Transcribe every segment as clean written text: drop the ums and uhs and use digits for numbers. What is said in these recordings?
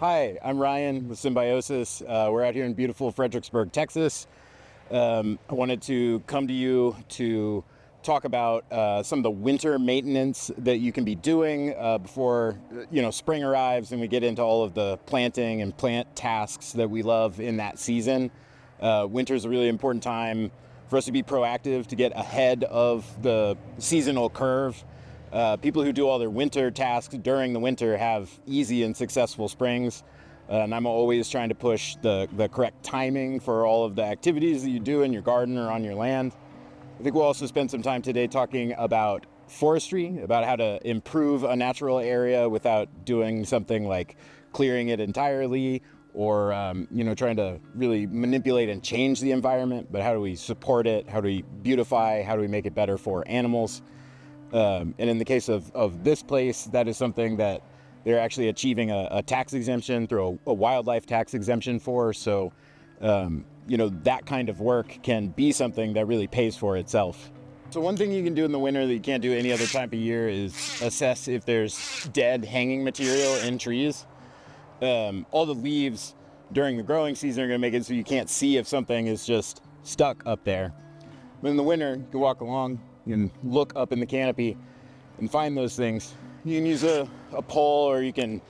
Hi, I'm Ryan with Symbiosis. We're out here in beautiful Fredericksburg, Texas. I wanted to come to you to talk about some of the winter maintenance that you can be doing before spring arrives and we get into all of the planting and plant tasks that we love in that season. Winter is a really important time for us to be proactive, to get ahead of the seasonal curve. People who do all their winter tasks during the winter have easy and successful springs. And I'm always trying to push the correct timing for all of the activities that you do in your garden or on your land. I think we'll also spend some time today talking about forestry, about how to improve a natural area without doing something like clearing it entirely or trying to really manipulate and change the environment. But how do we support it? How do we beautify? How do we make it better for animals? And in the case of this place, that is something that they're actually achieving a tax exemption through a wildlife tax exemption for. So, that kind of work can be something that really pays for itself. So one thing you can do in the winter that you can't do any other time of year is assess if there's dead hanging material in trees. All the leaves during the growing season are going to make it so you can't see if something is just stuck up there. But in the winter, you can walk along, you can look up in the canopy and find those things. You can use a pole, or you can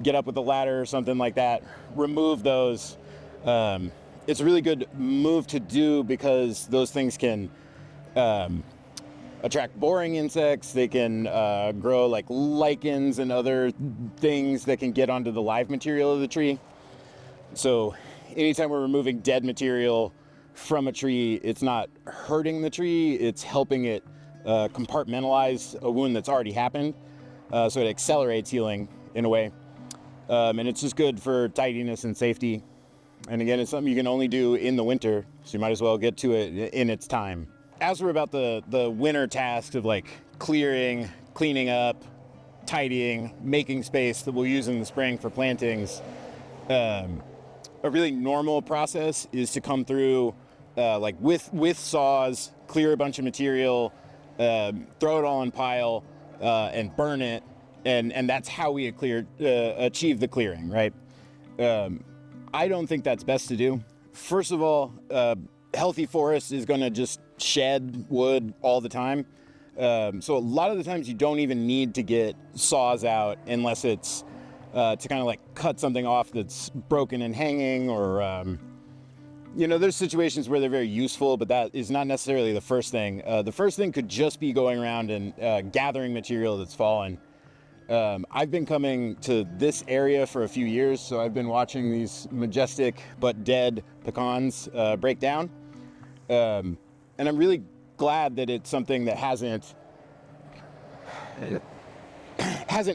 get up with a ladder or something like that, remove those. It's a really good move to do because those things can attract boring insects. They can grow like lichens and other things that can get onto the live material of the tree. So anytime we're removing dead material from a tree, it's not hurting the tree, it's helping it compartmentalize a wound that's already happened. So it accelerates healing in a way. And it's just good for tidiness and safety. And again, it's something you can only do in the winter, so you might as well get to it in its time. As we're about the winter tasks of like clearing, cleaning up, tidying, making space that we'll use in the spring for plantings, a really normal process is to come through with saws, clear a bunch of material, throw it all in pile, and burn it, and that's how we achieve the clearing, right? I don't think that's best to do. First of all, healthy forest is going to just shed wood all the time. So a lot of the times you don't even need to get saws out unless it's to kind of like cut something off that's broken and hanging, or there's situations where they're very useful, but that is not necessarily the first thing. The first thing could just be going around and gathering material that's fallen. I've been coming to this area for a few years, so I've been watching these majestic but dead pecans break down. And I'm really glad that it's something that hasn't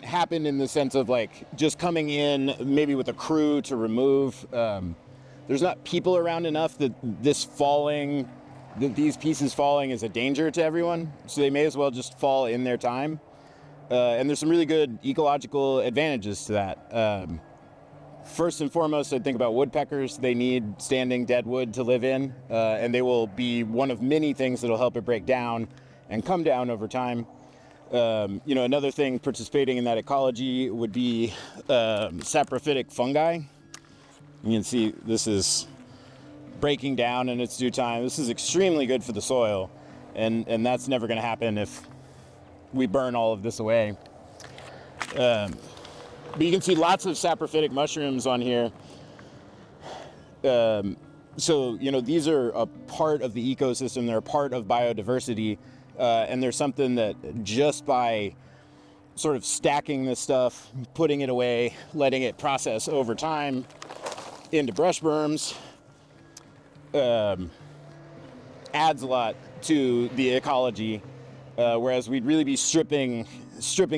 happened in the sense of like just coming in maybe with a crew to remove. There's not people around enough that these pieces falling is a danger to everyone, so they may as well just fall in their time. And there's some really good ecological advantages to that. First and foremost, I think about woodpeckers. They need standing dead wood to live in, and they will be one of many things that'll help it break down and come down over time. Another thing participating in that ecology would be saprophytic fungi. You can see this is breaking down in its due time. This is extremely good for the soil, and that's never going to happen if we burn all of this away. But you can see lots of saprophytic mushrooms on here. So these are a part of the ecosystem. They're a part of biodiversity. And there's something that just by sort of stacking this stuff, putting it away, letting it process over time into brush berms, adds a lot to the ecology. Whereas we'd really be stripping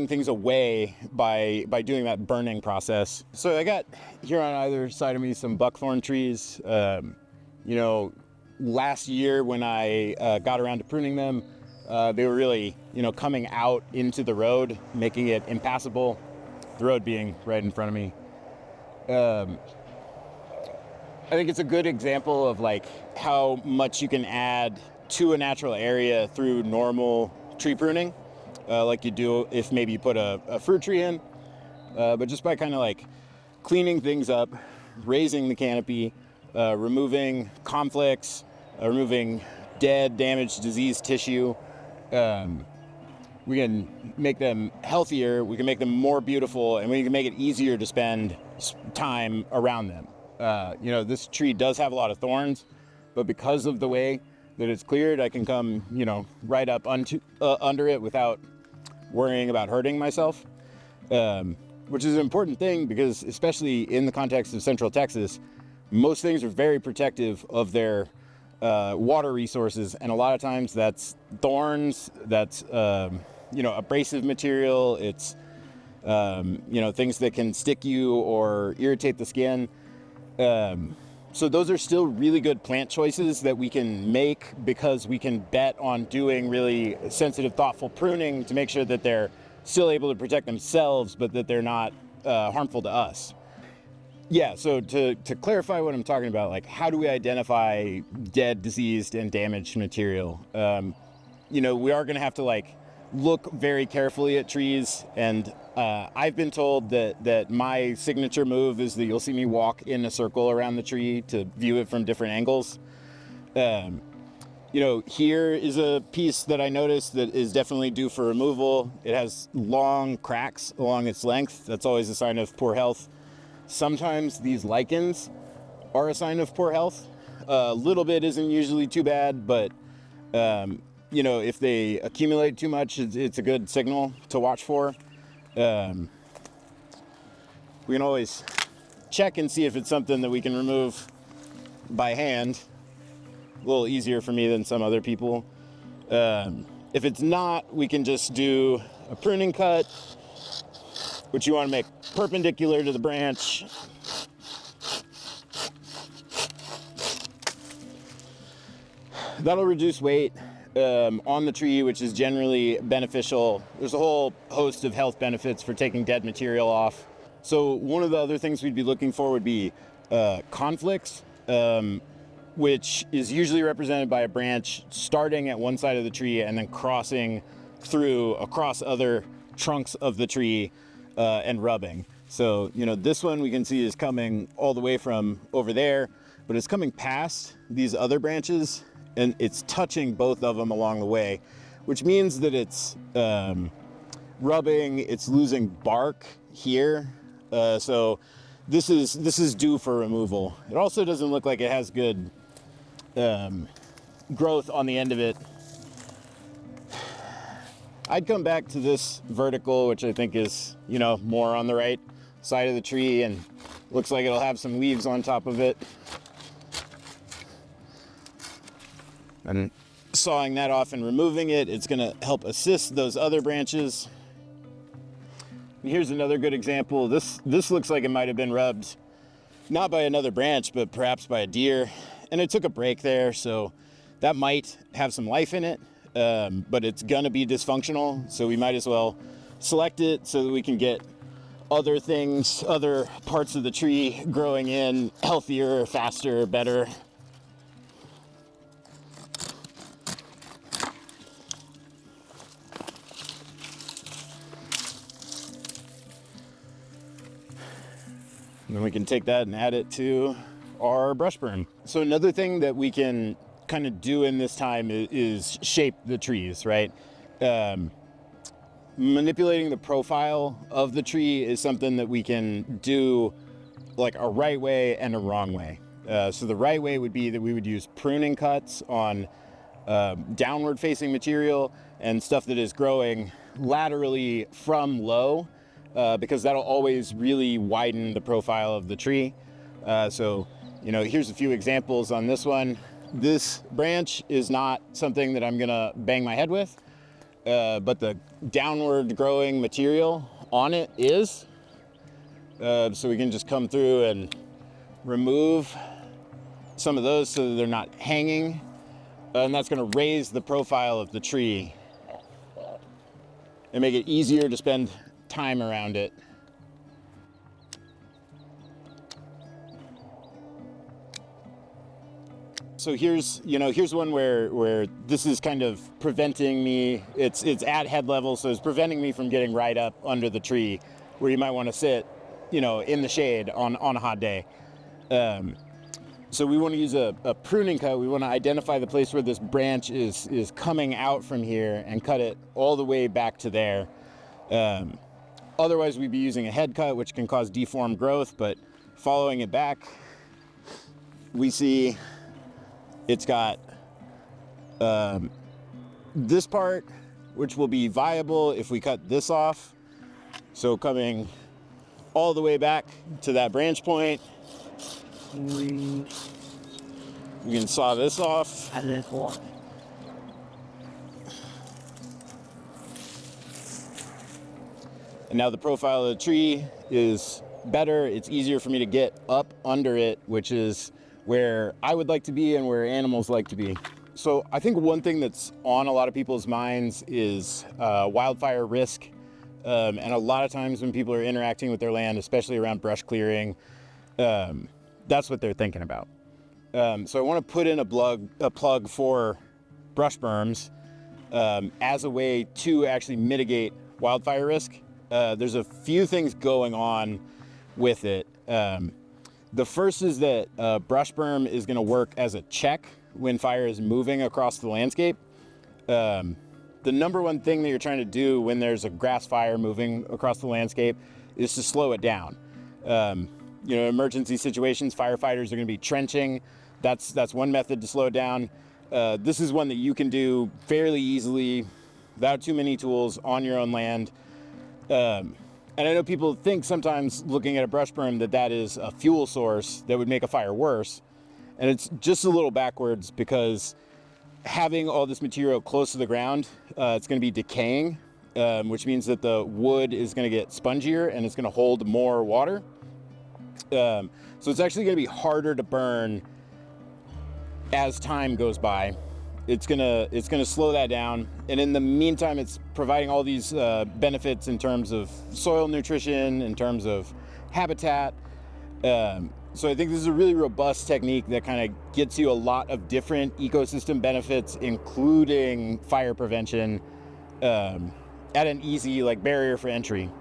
things away by doing that burning process. So I got here on either side of me some buckthorn trees. Last year when I got around to pruning them, they were really, coming out into the road, making it impassable, the road being right in front of me. I think it's a good example of like how much you can add to a natural area through normal tree pruning, like you do if maybe you put a fruit tree in, but just by kind of like cleaning things up, raising the canopy, removing conflicts, removing dead, damaged, diseased tissue. We can make them healthier, we can make them more beautiful, and we can make it easier to spend time around them. This tree does have a lot of thorns, but because of the way that it's cleared, I can come, right up under it without worrying about hurting myself, which is an important thing because, especially in the context of Central Texas, most things are very protective of their water resources, and a lot of times that's thorns, that's abrasive material, it's things that can stick you or irritate the skin. So those are still really good plant choices that we can make because we can bet on doing really sensitive, thoughtful pruning to make sure that they're still able to protect themselves, but that they're not harmful to us. Yeah, so to clarify what I'm talking about, like how do we identify dead, diseased, and damaged material? We are going to have to look very carefully at trees, and I've been told that my signature move is that you'll see me walk in a circle around the tree to view it from different angles. Here is a piece that I noticed that is definitely due for removal. It has long cracks along its length. That's always a sign of poor health. Sometimes these lichens are a sign of poor health. A little bit isn't usually too bad, but if they accumulate too much, it's a good signal to watch for. We can always check and see if it's something that we can remove by hand. A little easier for me than some other people. If it's not, we can just do a pruning cut, which you want to make perpendicular to the branch. That'll reduce weight on the tree, which is generally beneficial. There's a whole host of health benefits for taking dead material off. So one of the other things we'd be looking for would be conflicts, which is usually represented by a branch starting at one side of the tree and then crossing through across other trunks of the tree and rubbing. So, this one we can see is coming all the way from over there, but it's coming past these other branches and it's touching both of them along the way, which means that it's rubbing, it's losing bark here. So this is due for removal. It also doesn't look like it has good growth on the end of it. I'd come back to this vertical, which I think is, more on the right side of the tree, and looks like it'll have some leaves on top of it. And sawing that off and removing it, it's going to help assist those other branches. And here's another good example. This looks like it might have been rubbed, not by another branch, but perhaps by a deer. And it took a break there, so that might have some life in it. But it's gonna be dysfunctional, so we might as well select it so that we can get other things, other parts of the tree growing in healthier, faster, better. And then we can take that and add it to our brush berm. So another thing that we can kind of do in this time is shape the trees, right? Manipulating the profile of the tree is something that we can do like a right way and a wrong way. So the right way would be that we would use pruning cuts on downward facing material and stuff that is growing laterally from low, because that'll always really widen the profile of the tree. So here's a few examples on this one. This branch is not something that I'm gonna bang my head with, but the downward growing material on it is. So we can just come through and remove some of those so that they're not hanging, and that's gonna raise the profile of the tree and make it easier to spend time around it. So here's one where this is kind of preventing me. It's at head level, so it's preventing me from getting right up under the tree where you might want to sit. you know, in the shade on a hot day. So we want to use a pruning cut. We want to identify the place where this branch is coming out from here and cut it all the way back to there. Otherwise, we'd be using a head cut, which can cause deformed growth, but following it back, we see it's got this part, which will be viable if we cut this off. So coming all the way back to that branch point, we can saw this off. And now the profile of the tree is better. It's easier for me to get up under it, which is where I would like to be and where animals like to be. So I think one thing that's on a lot of people's minds is wildfire risk. And a lot of times when people are interacting with their land, especially around brush clearing, that's what they're thinking about. So I want to put in a plug for brush berms as a way to actually mitigate wildfire risk. There's a few things going on with it. The first is that brush berm is going to work as a check when fire is moving across the landscape. The number one thing that you're trying to do when there's a grass fire moving across the landscape is to slow it down. You know, emergency situations, firefighters are going to be trenching. That's one method to slow it down. This is one that you can do fairly easily without too many tools on your own land. And I know people think sometimes looking at a brush berm that is a fuel source that would make a fire worse. And it's just a little backwards, because having all this material close to the ground, it's going to be decaying, which means that the wood is going to get spongier and it's going to hold more water. So it's actually going to be harder to burn as time goes by. It's gonna slow that down, and in the meantime, it's providing all these benefits in terms of soil nutrition, in terms of habitat. So I think this is a really robust technique that kind of gets you a lot of different ecosystem benefits, including fire prevention, at an easy barrier for entry.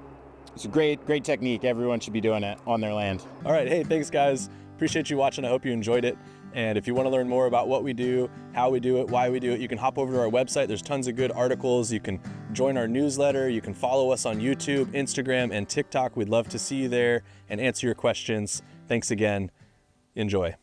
It's a great technique. Everyone should be doing it on their land. All right, hey, thanks guys. Appreciate you watching. I hope you enjoyed it. And if you want to learn more about what we do, how we do it, why we do it, you can hop over to our website. There's tons of good articles. You can join our newsletter. You can follow us on YouTube, Instagram, and TikTok. We'd love to see you there and answer your questions. Thanks again. Enjoy.